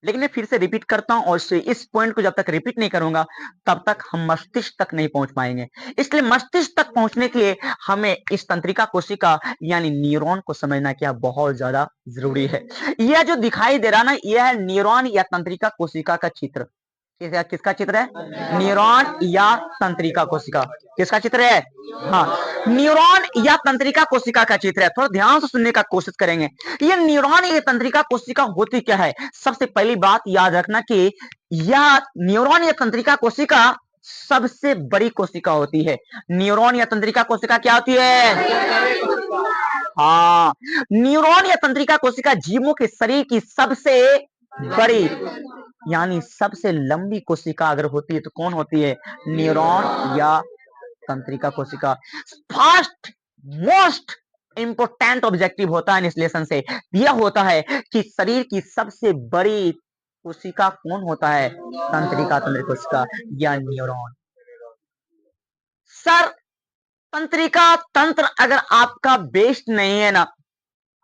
लेकिन मैं फिर से रिपीट करता हूँ और इस पॉइंट को जब तक रिपीट नहीं करूंगा तब तक हम मस्तिष्क तक नहीं पहुंच पाएंगे। इसलिए मस्तिष्क तक पहुंचने के लिए हमें इस तंत्रिका कोशिका यानी न्यूरॉन को समझना क्या बहुत ज्यादा जरूरी है। यह जो दिखाई दे रहा ना, यह है न्यूरॉन या तंत्रिका कोशिका का चित्र। किसका चित्र है? न्यूरॉन या तंत्रिका कोशिका। किसका चित्र है? हाँ, न्यूरॉन या तंत्रिका कोशिका का चित्र है। थोड़ा ध्यान से सुनने का कोशिश करेंगे। ये न्यूरॉन या तंत्रिका कोशिका होती क्या है? सबसे पहली बात याद रखना कि यह न्यूरॉन या तंत्रिका कोशिका सबसे बड़ी कोशिका होती है। न्यूरॉन या तंत्रिका कोशिका क्या होती है? हाँ, न्यूरॉन या तंत्रिका कोशिका जीवों के शरीर की सबसे बड़ी यानी सबसे लंबी कोशिका अगर होती है तो कौन होती है? न्यूरॉन या तंत्रिका कोशिका। फर्स्ट मोस्ट इंपोर्टेंट ऑब्जेक्टिव होता है इस लेसन से यह होता है कि शरीर की सबसे बड़ी कोशिका कौन होता है? तंत्रिका तंत्रिका कोशिका या न्यूरॉन। सर, तंत्रिका तंत्र अगर आपका बेस्ट नहीं है ना,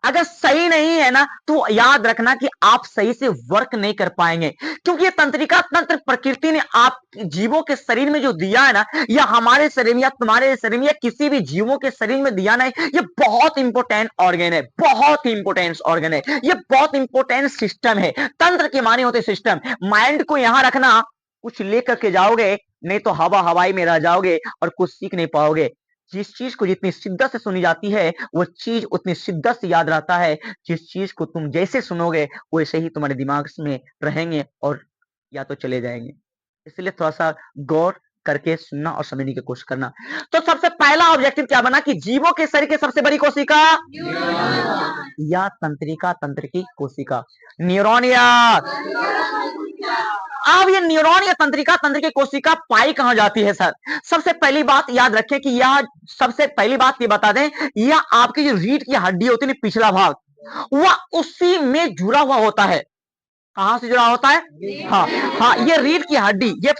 अगर सही नहीं है ना, तो याद रखना कि आप सही से वर्क नहीं कर पाएंगे। क्योंकि ये तंत्रिका तंत्र प्रकृति ने आप जीवों के शरीर में जो दिया है ना, या हमारे शरीर में या तुम्हारे शरीर में या किसी भी जीवों के शरीर में दिया ना, ये बहुत इंपॉर्टेंट ऑर्गन है, बहुत ही इंपॉर्टेंट ऑर्गन है, ये बहुत इंपॉर्टेंट सिस्टम है। तंत्र के माने होते सिस्टम। माइंड को यहां रखना, कुछ लेकर के जाओगे नहीं तो हवा हवाई में रह जाओगे और कुछ सीख नहीं पाओगे। जिस चीज को जितनी शिद्दत से सुनी जाती है वो चीज उतनी शिद्दत से याद रहता है। जिस चीज को तुम जैसे सुनोगे वैसे ही तुम्हारे दिमाग में रहेंगे और या तो चले जाएंगे। इसलिए थोड़ा सा गौर करके सुनना और समझने की कोशिश करना। तो सबसे पहला ऑब्जेक्टिव क्या बना कि जीवों के शरीर की सबसे बड़ी कोशिका या तंत्रिका तंत्र की कोशिका न्यूरॉन या। अब ये न्यूरॉन या तंत्रिका तंत्र की कोशिका पाई कहां जाती है सर? सबसे पहली बात याद रखें कि यह सबसे पहली बात ये बता दें, यह आपकी जो रीढ़ की हड्डी होती है पिछला भाग, वह उसी में जुड़ा हुआ होता है। कहां से जुड़ा होता है? हाँ हाँ, ये रीढ़ की हड्डी, ये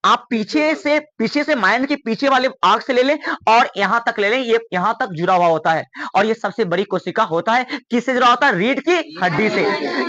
आप पीछे से माइंड के पीछे वाले आंख से ले लें और यहां तक ले लें, ये यहां तक जुड़ा हुआ होता है। और ये सबसे बड़ी कोशिका होता है। किससे जुड़ा होता है? रीढ़ की हड्डी से।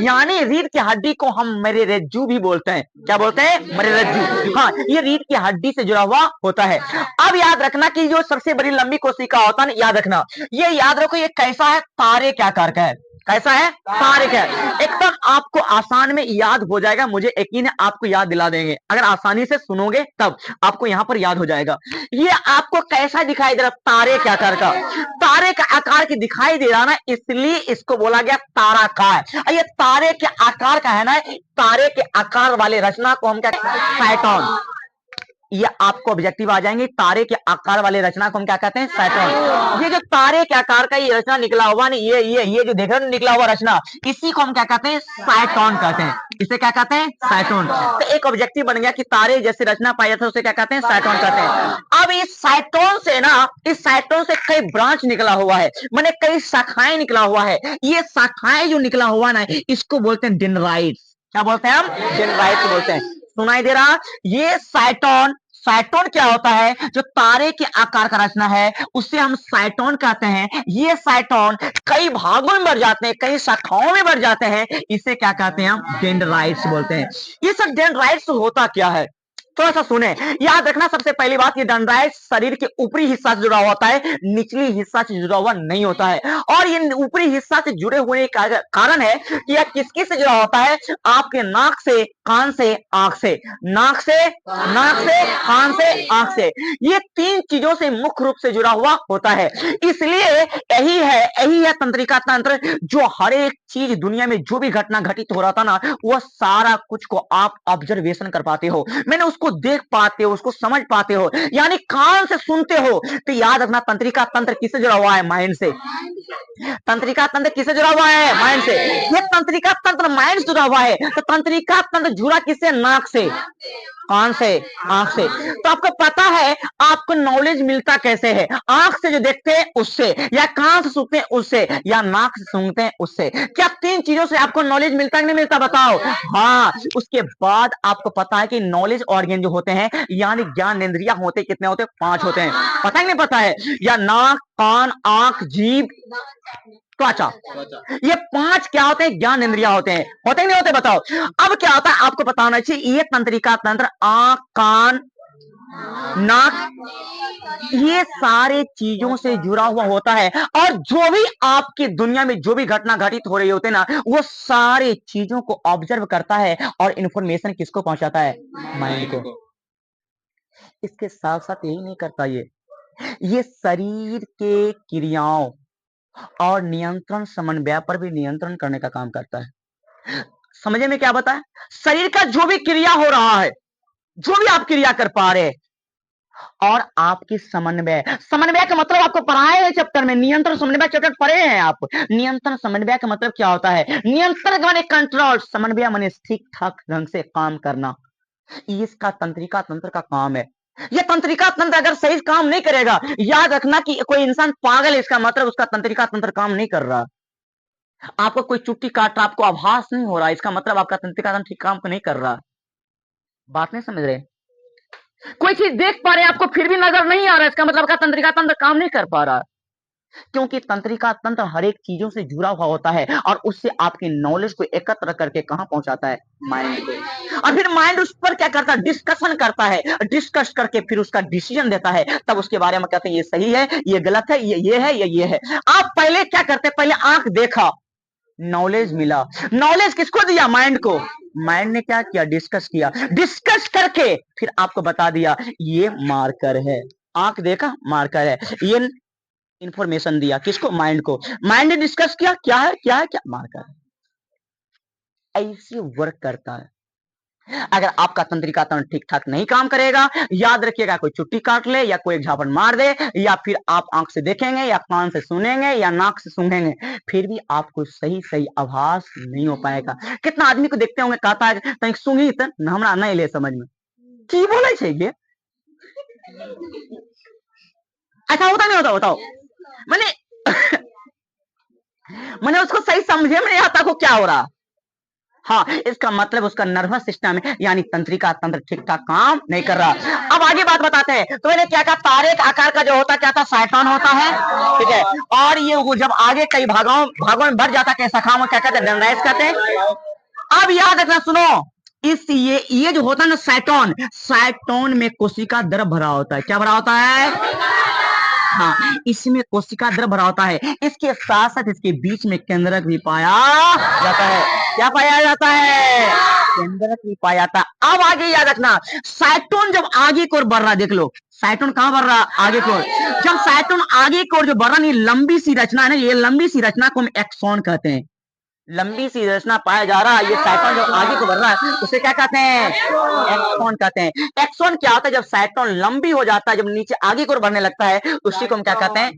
यानी रीढ़ की हड्डी को हम मृदरज्जु भी बोलते हैं। क्या बोलते हैं? मृदरज्जु। हाँ, ये रीढ़ की हड्डी से जुड़ा हुआ होता है। अब याद रखना कि जो सबसे बड़ी लंबी कोशिका होता है, याद रखना, ये याद रखो, ये कैसा है? तारे के आकार का है। कैसा है? तारे का है। एकदम आपको आसान में याद हो जाएगा, मुझे यकीन है आपको याद दिला देंगे। अगर आसानी से सुनोगे तब आपको यहां पर याद हो जाएगा। ये आपको कैसा दिखाई दे रहा? तारे के आकार का। तारे का आकार की दिखाई दे रहा ना, इसलिए इसको बोला गया ताराकार। ये तारे के आकार का है ना, तारे के आकार वाले रचना को हम क्या? साइटोन। ये आपको ऑब्जेक्टिव आ जाएंगे। तारे के आकार वाले रचना को हम क्या कहते हैं? साइटोन। ये जो तारे के आकार का ये रचना निकला हुआ नहीं, ये जो देख रहे हो निकला हुआ रचना, इसी को हम क्या कहते हैं? साइटोन कहते हैं। इसे क्या कहते हैं? साइटोन। तो एक ऑब्जेक्टिव बन गया कि तारे जैसे रचना पाया था उसे क्या कहते हैं? साइटोन कहते हैं। अब इस साइटोन से ना, इस साइटोन से कई ब्रांच निकला हुआ है, माने कई शाखाएं निकला हुआ है। ये शाखाएं जो निकला हुआ ना, इसको बोलते हैं डेंड्राइट्स। क्या बोलते हैं हम? डेंड्राइट्स बोलते हैं। सुनाई दे रहा? ये साइटोन, साइटोन क्या होता है? जो तारे के आकार का रचना है उसे हम साइटोन कहते हैं। ये साइटोन कई भागों में बढ़ जाते हैं, कई शाखाओं में बढ़ जाते हैं। इसे क्या कहते हैं? हम डेंड्राइट्स बोलते हैं। ये सब डेंड्राइट्स होता क्या है? थोड़ा सा सुने, याद रखना। सबसे पहली बात, ये डेंड्राइट शरीर के ऊपरी हिस्सा से जुड़ा होता है, निचली हिस्सा से जुड़ा हुआ नहीं होता है। और ये ऊपरी हिस्सा से जुड़े हुए का कारण है कि यह किसके से जुड़ा होता है? आपके नाक से, कान से, आंख से। नाक से, कान से, आंख से। ये तीन चीजों से मुख्य रूप से जुड़ा हुआ होता है। इसलिए यही है तंत्रिका तंत्र, जो हर एक चीज दुनिया में जो भी घटना घटित हो रहा था ना, वह सारा कुछ को आप ऑब्जर्वेशन कर पाते हो, मैंने उसको देख पाते हो, उसको समझ पाते हो, यानी कान से सुनते हो। तो याद रखना, तंत्रिका तंत्र किससे जुड़ा हुआ है? माइंड से। तंत्रिका तंत्र किससे जुड़ा हुआ है? माइंड से। ये तंत्रिका तंत्र माइंड से जुड़ा हुआ है, तो तंत्रिका तंत्र जुड़ा किससे? नाक से, कान से, आंख से। तो आपको पता है आपको नॉलेज मिलता कैसे है? आंख से जो देखते हैं उससे, या कान से सुनते हैं उससे, या नाक से सुनते हैं उससे। क्या तीन चीजों से आपको नॉलेज मिलता है कि नहीं मिलता? बताओ। हाँ, उसके बाद आपको पता है कि नॉलेज ऑर्गन जो होते हैं, यानी ज्ञान इंद्रियां होते कितने होते हैं? 5 होते हैं। पता है नहीं? पता है? या नाक, कान, आंख, जीभ, त्वचा। ये 5 क्या होते हैं? ज्ञान इंद्रिया होते नहीं होते? बताओ। अब क्या होता है आपको पता होना चाहिए, ये तंत्रिका तंत्र आंख, कान, नाक, ये सारे चीजों से जुड़ा हुआ होता है। और जो भी आपकी दुनिया में जो भी घटना घटित हो रही होती है ना, वो सारे चीजों को ऑब्जर्व करता है और इंफॉर्मेशन किसको पहुंचाता है? माइंड को। इसके साथ साथ यही नहीं करता, ये शरीर के क्रियाओं और नियंत्रण समन्वय पर भी नियंत्रण करने का काम करता है। समझे में क्या बताया? शरीर का जो भी क्रिया हो रहा है, जो भी आप क्रिया कर पा रहे हैं, और आपकी समन्वय, समन्वय का मतलब आपको पढ़ाए हैं चैप्टर में, नियंत्रण समन्वय चैप्टर पढ़े हैं आप। नियंत्रण समन्वय का मतलब क्या होता है? नियंत्रण माने कंट्रोल, समन्वय माने ठीक ठाक ढंग से काम करना। ये इसका तंत्रिका तंत्र का काम है। ये तंत्रिका तंत्र अगर सही काम नहीं करेगा, याद रखना कि कोई इंसान पागल है, इसका मतलब उसका तंत्रिका तंत्र काम नहीं कर रहा। आपको कोई चुट्टी काट रहा, आपको आभास नहीं हो रहा, इसका मतलब आपका तंत्रिका तंत्र ठीक काम नहीं कर रहा। बात नहीं समझ रहे? कोई चीज देख पा रहे हैं आपको फिर भी नजर नहीं आ रहा, इसका मतलब आपका तंत्रिका तंत्र काम नहीं कर पा रहा। क्योंकि तंत्रिका तंत्र हर एक चीजों से जुड़ा हुआ होता है और उससे आपकी नॉलेज को एकत्र करके कहां पहुंचाता है? माइंड को। और फिर माइंड उस पर क्या करता है? डिस्कशन करता है। डिस्कस करके फिर उसका डिसीजन देता है, तब उसके बारे में कहते हैं ये सही है, ये गलत है, ये है, ये है। आप पहले क्या करते? पहले आंख देखा, नॉलेज मिला। नॉलेज किसको दिया? माइंड को। माइंड ने क्या किया? डिस्कस किया। डिस्कस करके फिर आपको बता दिया ये मार्कर है। आंख देखा, मार्कर है। ये इंफॉर्मेशन दिया किसको? माइंड को। माइंड ने डिस्कस किया, क्या है, क्या है, क्या मार्कर है। ऐसे वर्क करता है। अगर आपका तंत्रिका तंत्र ठीक ठाक नहीं काम करेगा, याद रखिएगा, कोई चुट्टी काट ले या कोई एक झापड़ मार दे, या फिर आप आंख से देखेंगे या कान से सुनेंगे या नाक से सूंघेंगे, फिर भी आपको सही सही आभास नहीं हो पाएगा। कितना आदमी को देखते होंगे, कहता है तनिक सूंघी त हमरा नहीं ले समझ में, की बोले छे ये? ऐसा होता नहीं होता? बताओ। मैंने मैंने उसको सही समझे में नहीं आता को क्या हो रहा। हाँ, इसका मतलब उसका नर्वस सिस्टम यानी तंत्रिका तंत्र ठीक ठाक काम नहीं कर रहा। अब आगे बात बताते हैं। तो मैंने क्या कहा? तारे के आकार का जो होता क्या था? साइटोन होता है, ठीक है। और ये वो जब आगे कई भागों में बढ़ जाता है, शाखाओं में क्या कहते हैं? डेंड्राइट्स कहते हैं। अब याद रखना, सुनो, इस ये जो होता है ना साइटोन, साइटोन में कोशिका द्रव भरा होता है। क्या भरा होता है? हाँ, इसमें कोशिका द्रव भरा होता है। इसके साथ साथ इसके बीच में केंद्रक भी पाया जाता है। क्या पाया जाता है? केंद्रक भी पाया जाता है। अब आगे याद रखना, साइटोन जब आगे की ओर बढ़ रहा, देख लो साइटोन कहां बढ़ रहा? आगे की ओर। जब साइटोन आगे की ओर जो बढ़ रहा, ये लंबी सी रचना है ना, ये लंबी सी रचना को हम एक्सॉन कहते हैं। लंबी सी रचना पाया जा रहा है, ये साइटोन जो आगे को बढ़ रहा है उसे क्या कहते हैं? एक्सॉन कहते हैं। एक्सॉन क्या होता है? जब साइटोन लंबी हो जाता है, जब नीचे आगे को बढ़ने लगता है, उसी को हम क्या कहते हैं?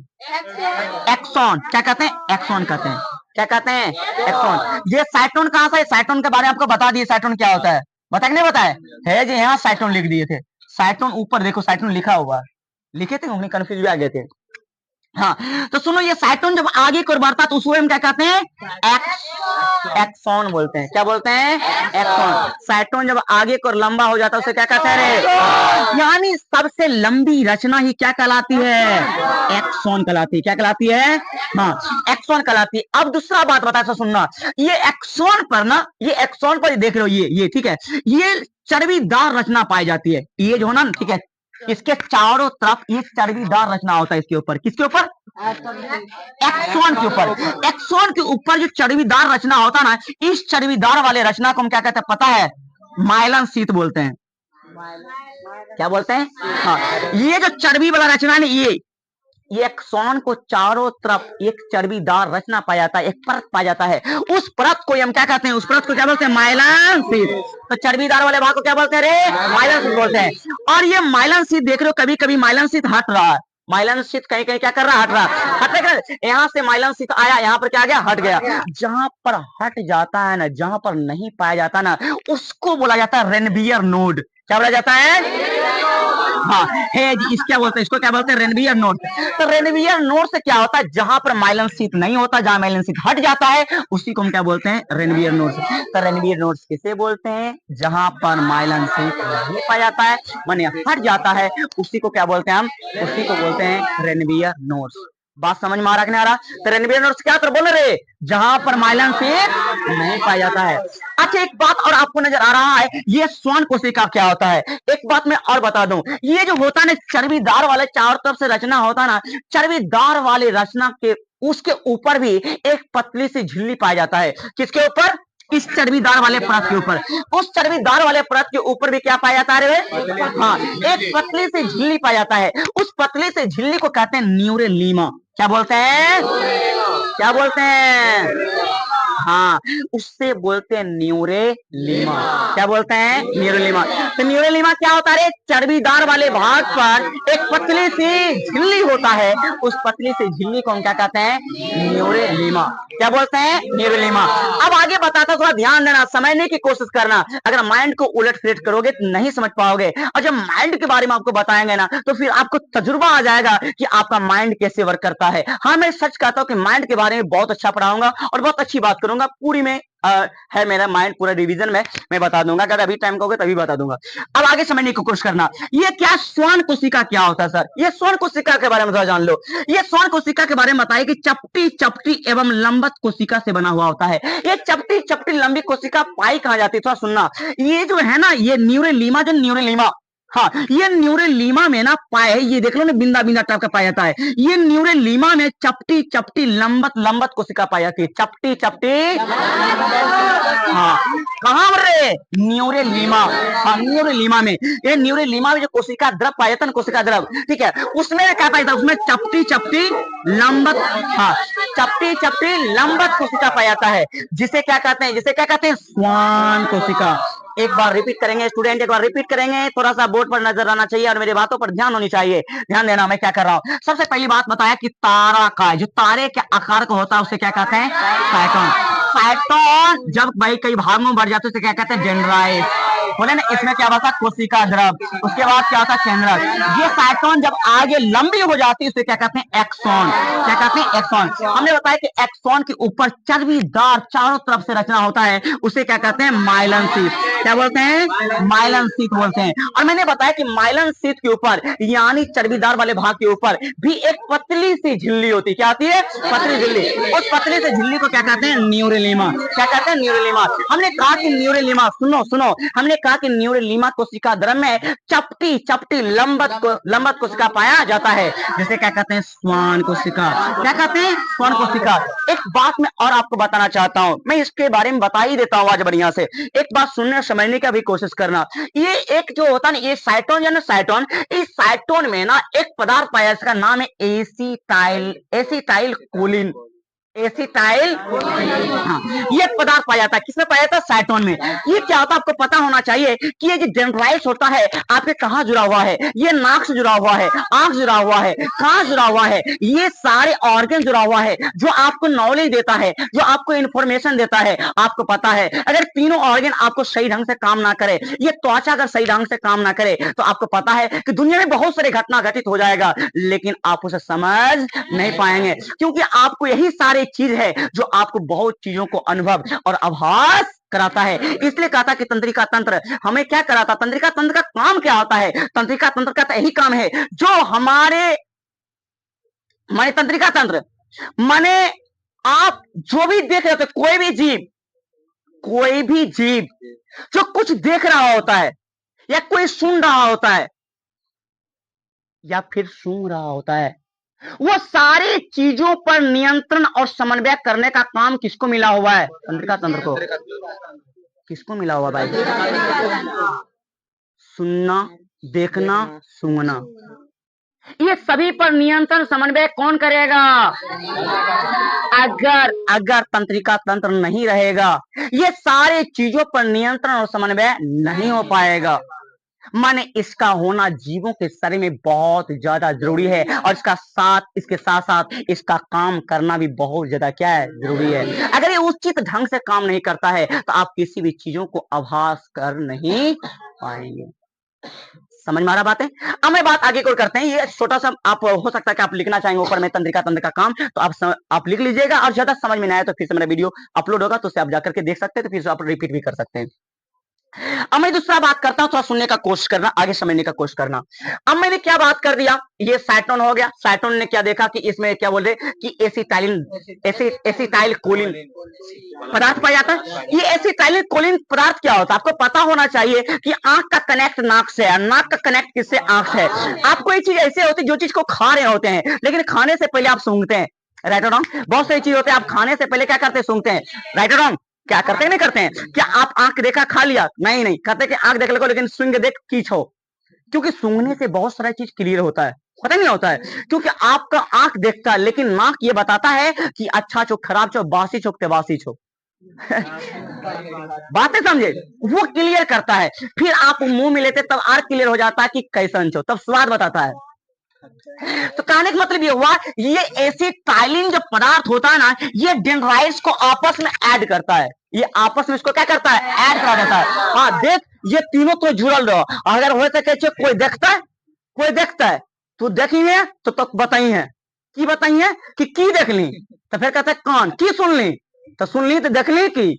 एक्सॉन। क्या कहते हैं? एक्सॉन कहते हैं। क्या कहते हैं? एक्सॉन। ये साइटोन कहां से? साइटोन के बारे में आपको बता दिए, साइटोन क्या होता है, बता के नहीं बताया है जी? यहाँ साइटोन लिख दिए थे। साइटोन ऊपर देखो, साइटोन लिखा हुआ लिखे थे, हमने कंफ्यूज भी आ गए थे। हाँ, तो सुनो, ये साइटोन जब आगे की ओर बढ़ता है तो उसको हम क्या कहते हैं? एक्सॉन बोलते हैं। क्या बोलते हैं? एक्सॉन। साइटोन जब आगे की ओर लंबा हो जाता है उसे क्या कहते हैं रे? यानी सबसे लंबी रचना ही क्या कहलाती है? एक्सॉन कहलाती है। क्या कहलाती है? हाँ, एक्सॉन कहलाती है। अब दूसरा बात बता सुनना, ये एक्सॉन पर ना, ये एक्सॉन पर देख रहे हो, ये ठीक है, ये चर्बीदार रचना पाई जाती है। ये जो है ना, ठीक है, इसके चारों तरफ एक चर्बीदार रचना होता है। इसके ऊपर, किसके ऊपर? एक्सॉन के ऊपर। एक्सॉन के ऊपर जो चर्बीदार रचना होता है ना, इस चर्बीदार वाले रचना को हम क्या कहते हैं पता है? माइलन शीथ बोलते हैं। क्या बोलते हैं? हाँ, ये जो चर्बी वाला रचना है, ये एक्सॉन को चारों तरफ एक चर्बीदार रचना पाया जाता है, एक परत पाया जाता है। उस परत को हम क्या कहते हैं? उस परत को क्या बोलते हैं? Mylan sheath. तो चर्बीदार वाले भाग को क्या बोलते हैं रे? माइलन शीथ बोलते हैं। और ये माइलन शीथ देख रहे हो, कभी कभी माइलन शीथ हट रहा है। माइलन शीथ कहीं कहीं क्या कर रहा है? हट रहा। हट, यहाँ से माइलन शीथ आया, यहाँ पर क्या गया? हट गया। जहां पर हट जाता है ना, जहां पर नहीं पाया जाता ना, उसको बोला जाता है रेनवियर नोड। क्या बोला जाता है? हाँ, है जी। इसको क्या बोलते हैं? इसको क्या बोलते हैं? Ranvier node. तो रेनवियर नोड से क्या होता है? जहां पर माइलन शीथ नहीं होता, जहां माइलन शीथ हट जाता है, उसी को हम क्या बोलते हैं? Ranvier node. तो रेनवियर नोड किसे बोलते हैं? जहां पर माइलन शीथ नहीं पाया जाता है, माने हट जाता है, उसी को क्या बोलते हैं हम? उसी को बोलते हैं रेनवियर नोड। बात समझ में आ रहा कि नहीं आ रहा? तो रणवीर नोट्स क्या तो बोल रहे, जहां पर माइलन सीट नहीं पाया जाता है। अच्छा एक बात और आपको नजर आ रहा है, ये श्वान कोशिका क्या होता है? एक बात मैं और बता दूं, ये जो होता है ना चर्बीदार वाले चारों तरफ से रचना होता है ना, चर्बीदार वाली रचना के उसके ऊपर भी एक पतली सी झिल्ली पाया जाता है। किसके ऊपर? इस चर्बीदार वाले परत के ऊपर। उस चर्बीदार वाले परत के ऊपर भी क्या पाया जाता है रे? हाँ, एक पतली सी झिल्ली पाया जाता है। उस पतली सी झिल्ली को कहते हैं न्यूरेलीमा। क्या बोलते हैं? क्या बोलते हैं? हाँ, उससे बोलते हैं न्यूरेलीमा। क्या बोलते हैं? न्यूरेलीमा। तो न्यूरेलीमा क्या होता है? चर्बीदार वाले भाग पर एक पतली सी झिल्ली होता है, उस पतली सी झिल्ली को हम क्या कहते हैं? न्यूरेलीमा। क्या बोलते हैं? न्यूरेलीमा। अब आगे बताता, थोड़ा ध्यान देना, समझने की कोशिश करना। अगर माइंड को उलट फेट करोगे तो नहीं समझ पाओगे, और जब माइंड के बारे में आपको बताएंगे ना तो फिर आपको तजुर्बा आ जाएगा कि आपका माइंड कैसे वर्क करता है। हाँ, मैं सच कहता हूं कि माइंड के बारे में बहुत अच्छा पढ़ाऊंगा और बहुत अच्छी बात करूंगा। पूरी में है मेरा माइंड पूरा रिवीजन में मैं बता दूंगा। अगर अभी टाइम कहोगे तभी बता दूंगा। अब आगे समझने की कोशिश करना, ये क्या श्वान कोशिका क्या होता है सर? ये श्वान कोशिका के बारे में थोड़ा जान लो। ये श्वान कोशिका के बारे में बताइए कि चपटी चपटी एवं लंबत कोशिका से बना हुआ होता है। ये चपटी चपटी लंबी कोशिका पाई कहां जाती है? थोड़ा सुनना, ये जो है ना, ये न्यूरेलीमा, जो न्यूरेलीमा, हाँ, ये न्यूरेलीमा में ना पाए, ये देख लो ना, बिंदा बिंदा टाइप का पाया जाता है। ये न्यूरेलीमा में चपटी चपटी लंबत लंबत कोशिका पाई जाती है। चपटी चपटी, हाँ, कहां रे? न्यूरेलीमा। हाँ, न्यूरेलीमा में, ये न्यूरेलीमा में जो कोशिका द्रव पाया जाता है ना, कोशिका द्रव, ठीक है, उसमें क्या पाया जाता है? उसमें चपटी चपटी लंबत, हाँ, चपटी चपटी लंबत कोशिका पाया जाता है, जिसे क्या कहते हैं? जिसे क्या कहते हैं? श्वान कोशिका। एक बार रिपीट करेंगे स्टूडेंट, एक बार रिपीट करेंगे, थोड़ा सा बोर्ड पर नजर आना चाहिए और मेरी बातों पर ध्यान होनी चाहिए। ध्यान देना मैं क्या कर रहा हूं। सबसे पहली बात बताया कि तारा का जो तारे के आकार का होता है उसे क्या कहते हैं? साइटोन। साइटोन जब भाई कई भागों में बढ़ जाते हैं उसे क्या कहते हैं? डेंड्राइट। बोले ना, इसमें क्या होता है? कोशिका द्रव। उसके बाद क्या होता है? केंद्रक। ये साइटोन जब आगे लंबी हो जाती है उसे क्या कहते हैं? एक्सॉन। क्या कहते हैं? एक्सॉन। हमने बताया कि एक्सॉन के ऊपर चर्बीदार चारों तरफ से रचना होता है, उसे क्या कहते हैं? Mylan sheath. क्या बोलते हैं? माइलन शीथ बोलते हैं। और मैंने बताया कि माइलन शीथ के ऊपर यानी चर्बीदार वाले भाग के ऊपर भी एक पतली सी झिल्ली होती है। क्या आती है? पतली झिल्ली। उस पतली सी झिल्ली को क्या कहते हैं? न्यूरेलीमा। क्या कहते हैं? न्यूरेलीमा। हमने कहा कि न्यूरेलीमा, सुनो सुनो, हमने कहा कि न्यूरेलीमा कोशिका द्रव में चपटी चपटी लंबत कोशिका पाया जाता है, जिसे क्या कहते हैं? श्वान कोशिका। क्या कहते हैं? श्वान कोशिका। एक बात मैं और आपको बताना चाहता हूं, मैं इसके बारे में बता ही देता हूं आज बढ़िया से। एक बात सुनने समझने का भी कोशिश करना। ये एक जो होता है ना, ये साइटोन या ना साइटोन, इस साइटोन में ना एक पदार्थ पाया इसका नाम है एसिटाइल, एसिटाइल कोलिन। एसिटाइल, हाँ, ये पदार्थ पाया जाता है। किसमें पाया जाता है? साइटोन में। ये क्या होता है आपको पता होना चाहिए कि ये जो डेंड्राइट्स होता है आपके कहां जुड़ा हुआ है? ये नाक से जुड़ा हुआ है, आंख जुड़ा हुआ है, कान जुड़ा हुआ है, ये सारे ऑर्गन जुड़ा हुआ है जो आपको नॉलेज देता है, जो आपको इंफॉर्मेशन देता है। आपको पता है अगर तीनों ऑर्गन आपको सही ढंग से काम ना करे, ये त्वचा अगर सही ढंग से काम ना करे, तो आपको पता है कि दुनिया में बहुत सारे घटना घटित हो जाएगा, लेकिन आप उसे समझ नहीं पाएंगे, क्योंकि आपको यही सारे चीज है जो आपको बहुत चीजों को अनुभव और आभास कराता है। इसलिए कहता कि तंत्रिका तंत्र हमें क्या कराता? तंत्रिका तंत्र का काम क्या होता है? तंत्रिका तंत्र का यही काम है जो हमारे माने तंत्रिका तंत्र माने आप जो भी देख रहे होते, कोई भी जीव जो कुछ देख रहा होता है या कोई सुन रहा होता है या फिर सूंघ रहा होता है, वो सारी चीजों पर नियंत्रण और समन्वय करने का काम किसको मिला हुआ है? तंत्रिका तंत्र को। किसको मिला हुआ भाई? सुनना, देखना, सूंघना, ये सभी पर नियंत्रण समन्वय कौन करेगा? अगर अगर तंत्रिका तंत्र नहीं रहेगा, ये सारे चीजों पर नियंत्रण और समन्वय नहीं हो पाएगा। माने इसका होना जीवों के शरीर में बहुत ज्यादा जरूरी है, और इसके साथ साथ इसका काम करना भी बहुत ज्यादा क्या है? जरूरी है। अगर ये उचित ढंग से काम नहीं करता है तो आप किसी भी चीजों को आभास कर नहीं पाएंगे। समझ में आ रहा बात है? अब मैं बात आगे को करते हैं। ये छोटा सा आप हो सकता है कि आप लिखना चाहेंगे ऊपर में तंत्रिका तंत्र का काम, तो आप लिख लीजिएगा, और ज्यादा समझ में नहीं आया तो फिर से मेरा वीडियो अपलोड होगा तो उससे आप जाकर के देख सकते हैं, तो फिर से आप रिपीट भी कर सकते हैं। अब मैं दूसरा बात करता हूं, थोड़ा सुनने का कोशिश करना, आगे समझने का कोशिश करना। अब मैंने क्या बात कर दिया, ये साइटोन हो गया। साइटोन ने क्या देखा कि इसमें क्या बोल रहे कि एसिटाइलिन एसिटाइल कोलिन पदार्थ पाया जाता है। ये एसिटाइलिन कोलिन पदार्थ क्या होता है आपको पता होना चाहिए कि आंख का कनेक्ट नाक से है, नाक का कनेक्ट किससे, आंख से है। आपको ये चीज ऐसे होती है, जो चीज को खा रहे होते हैं, लेकिन खाने से पहले आप सूंघते हैं, राइट और रॉन्ग। बहुत सारी चीज होते हैं, आप खाने से पहले क्या करते हैं, सूंघते हैं, राइट और रॉन्ग। क्या करते हैं, नहीं करते हैं? क्या आप आंख देखा खा लिया, नहीं नहीं कहते कि आंख देख लो लेकिन सूंघ देख की छो, क्योंकि सूंघने से बहुत सारा चीज क्लियर होता है, पता नहीं होता है, क्योंकि आपका आंख देखता है लेकिन नाक ये बताता है कि अच्छा छो, खराब छो, बासी छो, तेबासी छो। बातें समझे, वो क्लियर करता है। फिर आप मुंह में लेते तब और क्लियर हो जाता है कि कैसन छो, तब स्वाद बताता है। तो कहने का मतलब ये हुआ, ये एसिटाइलिन जो पदार्थ होता है ना, ये डेंड्राइट्स को आपस में ऐड करता है, ये आपस में इसको क्या करता है, ऐड करा देता है। हाँ देख, ये तीनों तो जुड़ल रहो, अगर हो सके कोई देखता है, कोई देखता है, तू देखी है तो बताई है की, बताई है कि की देख ली, तो फिर कहता है कान की सुन ली, तो सुन ली तो देख ली की,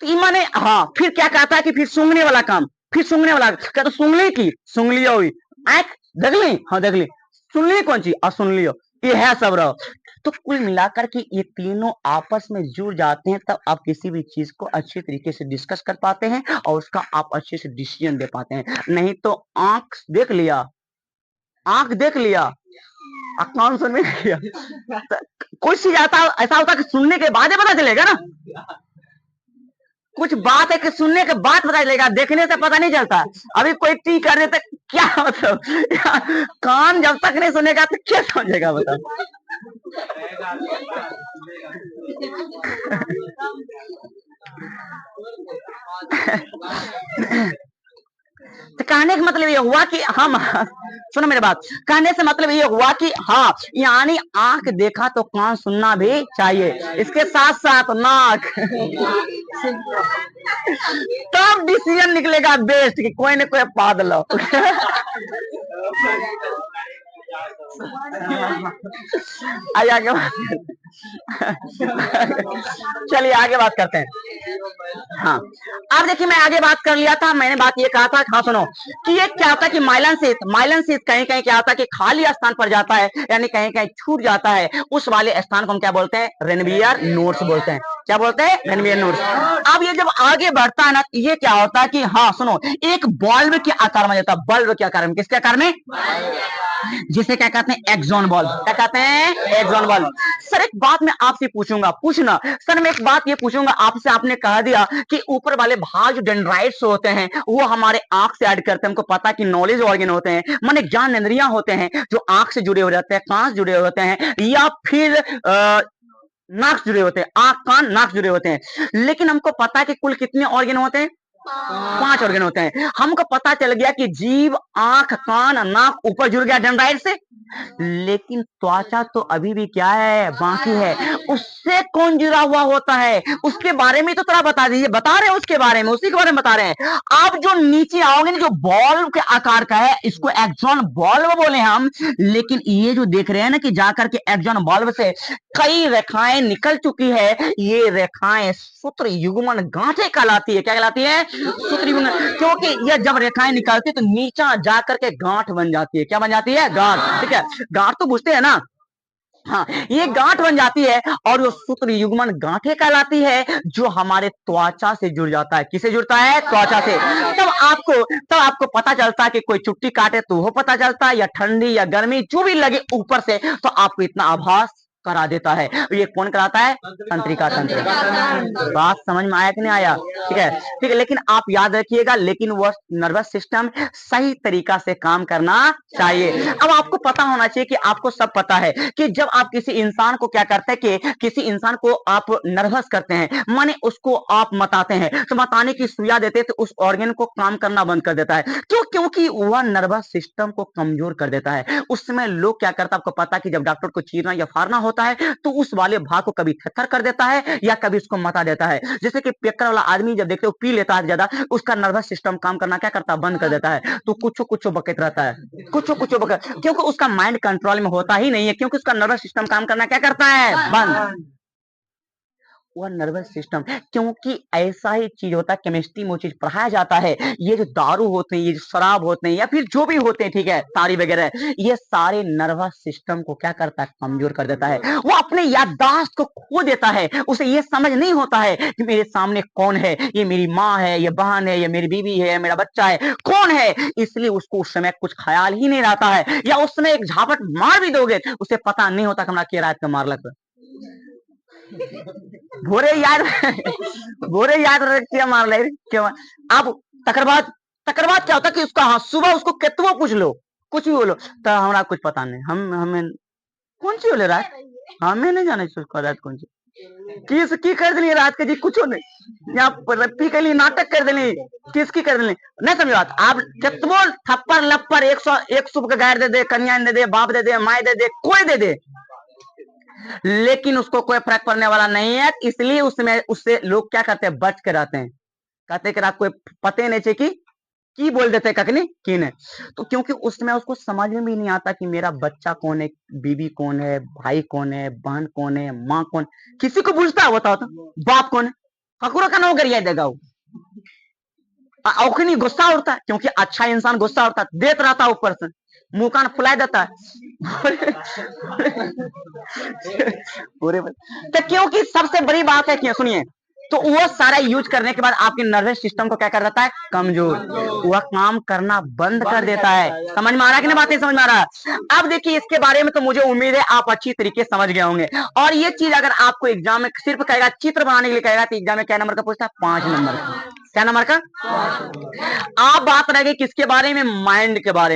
तो माने हाँ। फिर क्या कहता है कि फिर सूंघने वाला काम, फिर सूंघने वाला क्या, तो सूंघ ली की, सूंघ लियो हुई, आंख देख ली, हाँ देख ली, सुन ली कौन सी, और सुन लियो, ये है सब रहो। तो कुल मिलाकर के ये तीनों आपस में जुड़ जाते हैं, तब आप किसी भी चीज को अच्छी तरीके से डिस्कस कर पाते हैं और उसका आप अच्छे से डिसीजन दे पाते हैं। नहीं तो आंख देख लिया, आंख देख लिया, कान सुन में नहीं लिया, तो कुछ चीज आता ऐसा होता है कि सुनने के बाद ही पता चलेगा ना, कुछ बात है कि सुनने के बाद पता चलेगा, देखने से पता नहीं चलता। अभी कोई टी कर देता क्या मतलब, कान जब तक नहीं सुनेगा तो क्या समझेगा बताओ। तो कहने का मतलब ये हुआ कि हम सुनो मेरी बात, कहने से मतलब ये हुआ कि हाँ, यानी आंख देखा तो कान सुनना भी चाहिए, इसके साथ साथ नाक, तब डिसीजन निकलेगा बेस्ट कि कोई न कोई पाद लो। आइए आगे चलिए आगे बात करते हैं। हाँ, अब देखिए मैं आगे बात कर लिया था, मैंने बात ये कहा था, हाँ सुनो, कि ये क्या होता है कि माइलन कहीं कहीं क्या होता है कि खाली स्थान पर जाता है, यानी कहीं कहीं छूट जाता है, उस वाले स्थान को हम क्या बोलते हैं, रेनवियर नोड्स बोलते हैं। क्या बोलते हैं, रेनवियर नोड्स। अब ये जब आगे बढ़ता है ना, ये क्या होता है कि हाँ सुनो, एक बल्ब के आकार में जाता है, बल्ब के आकार में, किसके आकार में, जिसे क्या कहते हैं, एक्सॉन बल्ब। क्या कहते हैं, एक्सॉन बल्ब। सर एक बात मैं आपसे पूछूंगा, पूछना सर, मैं एक बात ये पूछूंगा आपसे, आपने कह दिया कि ऊपर वाले भाग जो डेंड्राइट्स होते हैं वो हमारे आंख से ऐड करते हैं, हमको पता कि नॉलेज ऑर्गन होते हैं, माने ज्ञान इंद्रियां होते हैं जो आंख से जुड़े हो जाते हैं, कान से जुड़े होते हैं, या फिर नाक जुड़े होते हैं, आंख कान नाक जुड़े होते हैं। लेकिन हमको पता है कि कुल कितने ऑर्गन होते हैं, 5 ऑर्गन होते हैं। हमको पता चल गया कि जीभ, आंख, कान, नाक ऊपर जुड़ गया डेंड्राइट से, लेकिन त्वचा तो अभी भी क्या है, बाकी है। उससे कौन जुड़ा हुआ होता है, उसके बारे में तो थोड़ा बता दीजिए, बता रहे हैं उसके बारे में, उसी के बारे में बता रहे हैं। आप जो नीचे आओगे ना, जो बॉल के आकार का है, इसको एक्सॉन बल्ब बोले हम, लेकिन ये जो देख रहे हैं ना कि जाकर के एक्सॉन बल्ब से कई रेखाएं निकल चुकी है, ये रेखाएं सूत्र युग्मन गांठें कहलाती है। क्या कहलाती है, सूत्र युग्मन, क्योंकि ये जब रेखाएं निकलती है तो नीचा जाकर के गांठ बन जाती है। क्या बन जाती है, गांठ, ठीक है, गांठ तो बुझते हैं ना, हाँ, ये गांठ बन जाती है और वो सूत्र युग्मन गांठें कहलाती है, जो हमारे त्वचा से जुड़ जाता है। किसे जुड़ता है, त्वचा से। तब आपको पता चलता है कि कोई चुट्टी काटे तो वो पता चलता है, या ठंडी या गर्मी जो भी लगे ऊपर से, तो आपको इतना आभास करा देता है। ये कौन कराता है, तंत्रिका तंत्र। बात समझ में आया कि नहीं आया, ठीक है, ठीक है। लेकिन आप याद रखिएगा, लेकिन वह नर्वस सिस्टम सही तरीका से काम करना चाहिए। अब आपको पता होना चाहिए कि आपको सब पता है कि जब आप किसी इंसान को क्या करते हैं कि किसी इंसान को आप नर्वस करते हैं, माने उसको आप मताते हैं, तो मताने की सुइया देते हैं तो उस ऑर्गन को काम करना बंद कर देता है। क्यों, क्योंकि वह नर्वस सिस्टम को कमजोर कर देता है। उस समय लोग क्या करता है, आपको पता है कि जब डॉक्टर को चीरना या फाड़ना होता है तो उस वाले भाग को कभी थरथर कर देता है या कभी उसको मता देता है। जैसे कि पेकर वाला आदमी जब देखते हो पी लेता है ज्यादा, उसका नर्वस सिस्टम काम करना क्या करता है, बंद कर देता है, तो कुछ कुछ बकत रहता है, कुछ बकत, क्योंकि उसका माइंड कंट्रोल में होता ही नहीं है, क्योंकि उसका नर्वस सिस्टम काम करना क्या करता है, बंद। वह नर्वस सिस्टम, क्योंकि ऐसा ही चीज होता है, केमिस्ट्री में वो चीज पढ़ाया जाता है। ये जो दारू होते हैं, ये जो शराब होते हैं, या फिर जो भी होते हैं, ठीक है, ताड़ी वगैरह, ये सारे नर्वस सिस्टम को क्या करता है, कमजोर कर देता है। वो अपने याददाश्त को खो देता है, उसे ये समझ नहीं होता है कि मेरे सामने कौन है, ये मेरी माँ है, ये बहन है, ये मेरी बीवी है, मेरा बच्चा है, कौन है। इसलिए उसको उस समय कुछ ख्याल ही नहीं रहता है, या उस समय एक झापट मार भी दोगे, उसे पता नहीं होता कि हमरा के रात का मार लग। भोरे याद भोरे याद रख के मार ले क्यों। अब तकर बाद क्या होता कि उसका, हाँ, सुबह उसको कितवो पूछ लो, कुछ भी बोलो, तो हमरा कुछ पता नहीं, हम हमें कौन सी बोले रात, हमें नहीं जाने उसका रात कौन सी किस की कर दिली रात के जी, कुछ नहीं, यहाँ रप्पी के लिए नाटक कर दिली, किसकी कर दिली, नहीं समझ बात। आप कितवो थप्पड़ लप्पड़ 100 सुबह का गायर दे दे, कन्या दे दे, बाप दे दे, माए दे दे, कोई दे दे, लेकिन उसको कोई फर्क पड़ने वाला नहीं है। इसलिए उसमें उससे लोग क्या करते हैं, बच के रहते हैं, कहते कि कोई पते नहीं चाहिए की बोल देते कखनी की नहीं। तो क्योंकि उसमें उसको समझ में भी नहीं आता कि मेरा बच्चा कौन है, बीवी कौन है, भाई कौन है, बहन कौन है, माँ कौन, किसी को पूछता है, बताओ तो बाप कौन है, ककरो का नाम गरिया देगा वो। औखनी गुस्सा उठता है, क्योंकि अच्छा इंसान गुस्सा उठता है, देत रहता है ऊपर से, मुंह कान फुला देता है। पूरे तो क्योंकि सबसे बड़ी बात है कि सुनिए, तो वो सारा यूज करने के बाद आपके नर्वस सिस्टम को क्या कर देता है, कमजोर, वह काम करना बंद कर देता है। समझ में आ रहा कि नहीं, बातें समझ में आ रहा। अब देखिए इसके बारे में तो मुझे उम्मीद है आप अच्छी तरीके से समझ गए होंगे। और ये चीज अगर आपको एग्जाम में सिर्फ कहेगा चित्र बनाने के लिए कहेगा, तो एग्जाम में क्या नंबर का पूछता है, 5 नंबर का। क्या नंबर का। आप बात रह गई किसके बारे में, माइंड के बारे में।